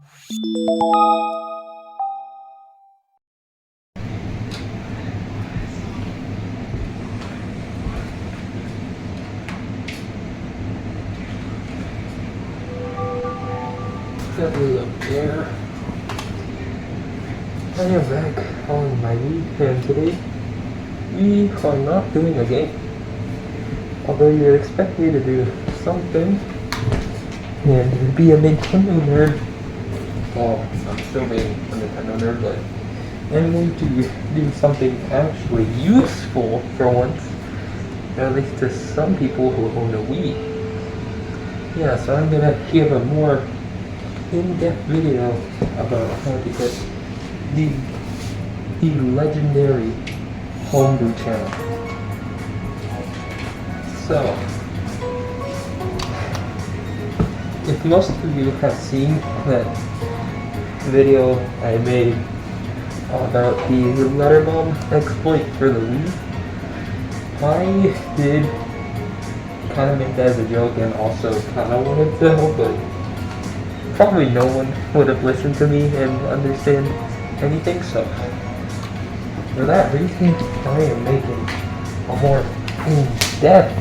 Hello there. I am back on my week, and today we are not doing a game. Although you expect me to do something and be a Nintendo nerd. Well, I'm still being a Nintendo nerd, but I'm going to do something actually useful for once. At least to some people who own a Wii. Yeah, so I'm gonna give a more in-depth video about how to get the legendary homebrew channel. So, if most of you have seen that video I made about the letter bomb exploit for the Wii, I did kind of make that as a joke and also kind of wanted to help, but probably no one would have listened to me and understand anything, so for that reason, I am making a more in-depth,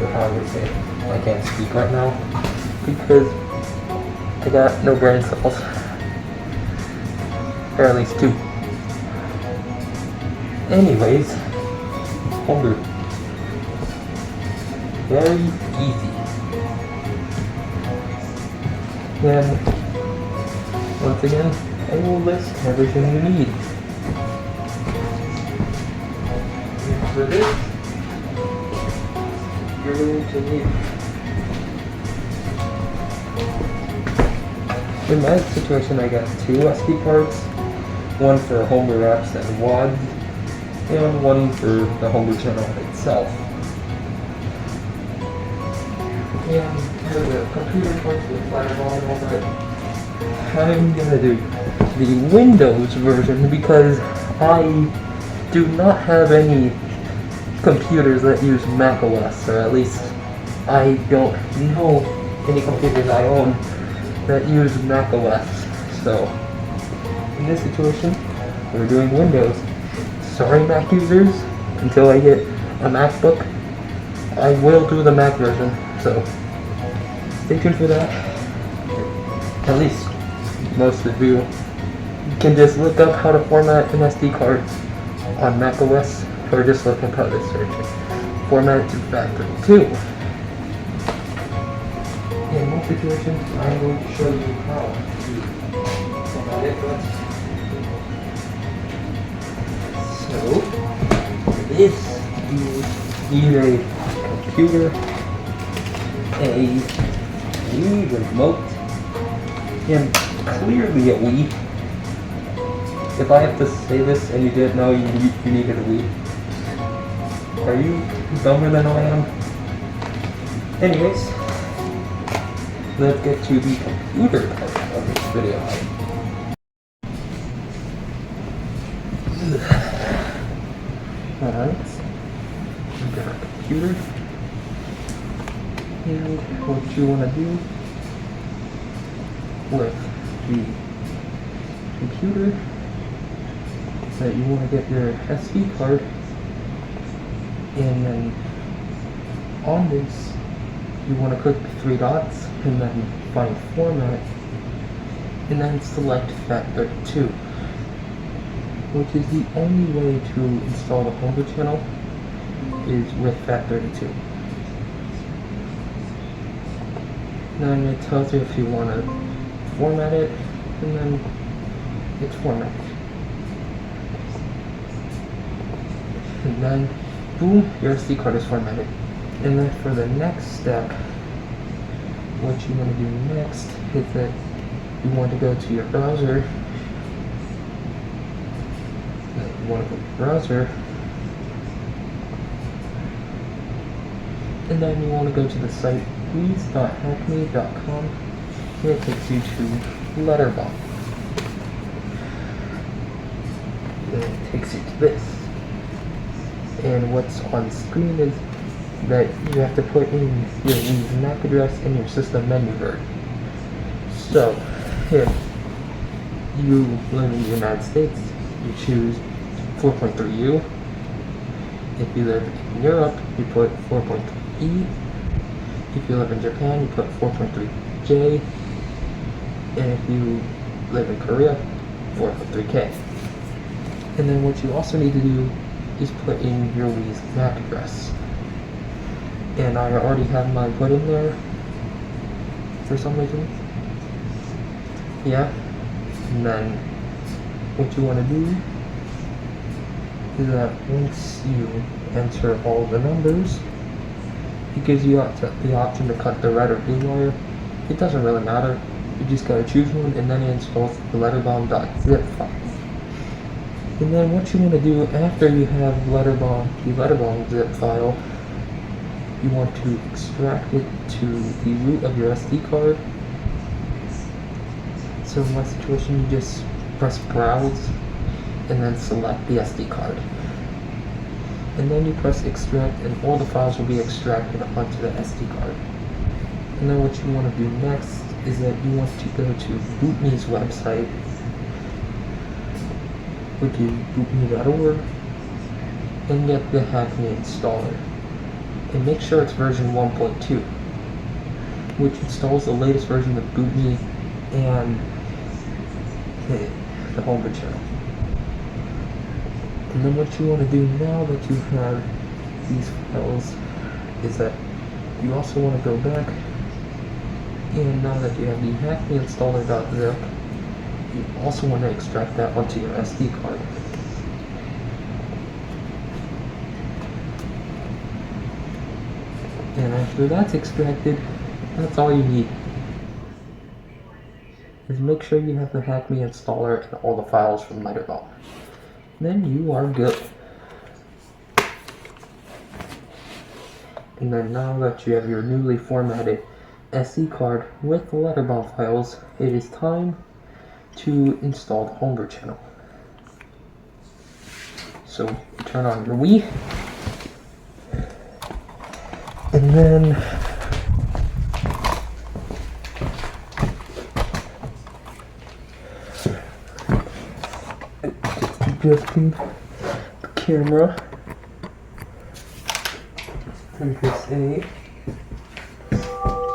or how I would say it. I can't speak right now, because I got no brain cells, or at least 2. Anyways, homebrew. Very easy. And once again, I will list everything you need. And for this, you're going to need, in my situation, I got 2 SD cards, one for homebrew apps and WADs, and one for the homebrew channel itself. And for the computer parts with Fireball and all that, I'm gonna do the Windows version because I do not have any computers that use Mac OS, or at least I don't know any computers I own that use Mac OS. So in this situation, we're doing Windows. Sorry, Mac users, until I get a MacBook, I will do the Mac version, so stay tuned for that. At least most of you can just look up how to format an SD card on Mac OS, or just look up how to search it. Format it to FAT32. In most situations, I'm going to show you how to format it. So, for this, you need a computer, a Wii remote, and clearly a Wii. If I have to say this and you didn't know you needed a Wii, are you dumber than I am? Anyways, let's get to the computer part of this video. Alright, we've got our computer, and what you want to do with the computer is that you want to get your SD card, and then on this you want to click the 3 dots and then find format and then select FAT32, which is the only way to install the homebrew channel is with FAT32. Then it tells you if you want to format it, and then it's formatted. And then, boom, your SD card is formatted. And then for the next step, what you want to do next is that you want to go to your browser. You want to go to your browser, and then you want to go to the site please.hackme.com, and it takes you to Letterbomb. Then it takes you to this, and what's on screen is that you have to put in your MAC address and your system menu version. So, if you live in the United States, you choose 4.3U. If you live in Europe, you put 4.3E. If you live in Japan, you put 4.3J. And if you live in Korea, 4.3K. And then what you also need to do is put in your Wii's MAC address. And I already have mine put in there for some reason. Yeah. And then what you want to do is that once you enter all the numbers, it gives you the option to cut the red or blue wire. It doesn't really matter. You just gotta choose one, and then it installs the letterbomb.zip file. And then what you want to do after you have the letterbomb zip file, you want to extract it to the root of your SD card. So in my situation, you just press browse and then select the SD card. And then you press extract, and all the files will be extracted onto the SD card. And then what you want to do next is that you want to go to BootMe's website, which is bootme.org, and get the Hackney installer. And make sure it's version 1.2, which installs the latest version of BootMe and the homebrew channel. And then what you want to do now that you have these files is that you also want to go back, and now that you have the Hackney installer.zip, you also want to extract that onto your SD card. And after that's extracted, that's all you need. Is make sure you have the Hackney installer and all the files from Letterbomb. Then you are good. And then now that you have your newly formatted SD card with the Letterbomb files, it is time to install the homebrew channel. So you turn on your Wii, and then adjusting the camera and press A.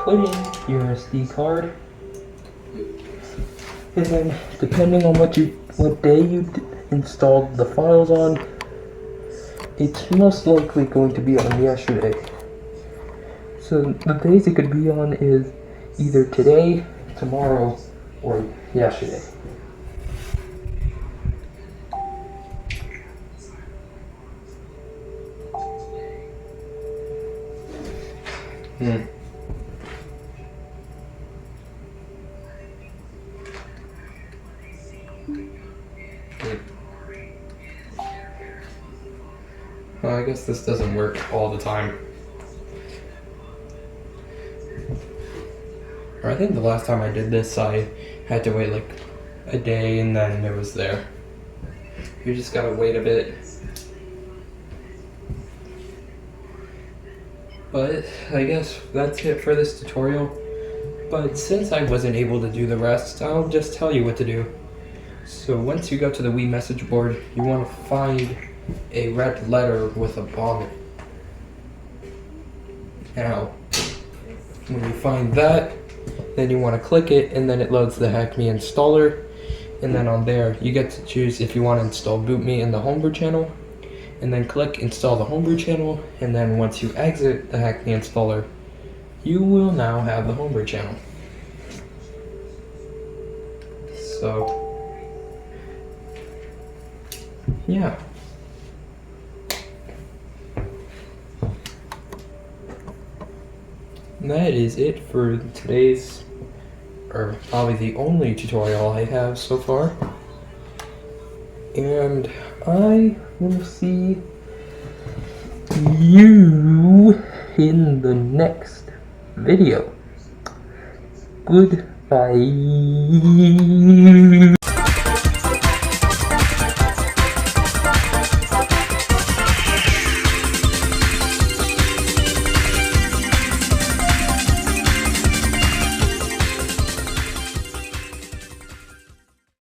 Put in your SD card, and then depending on what day you installed the files on, it's most likely going to be on yesterday. So the days it could be on is either today, tomorrow, or yesterday. Well, I guess this doesn't work all the time. Or I think the last time I did this, I had to wait like a day and then it was there. You just gotta wait a bit. But I guess that's it for this tutorial. But since I wasn't able to do the rest, I'll just tell you what to do. So once you go to the Wii message board, you want to find a red letter with a bomb in it. Now, when you find that, then you want to click it, and then it loads the Hackney installer. And then on there, you get to choose if you want to install BootMe in the homebrew channel. And then click install the homebrew channel, and then once you exit the Hackney installer, you will now have the homebrew channel. So, yeah. And that is it for today's, or probably the only tutorial I have so far. And I will see you in the next video. Goodbye.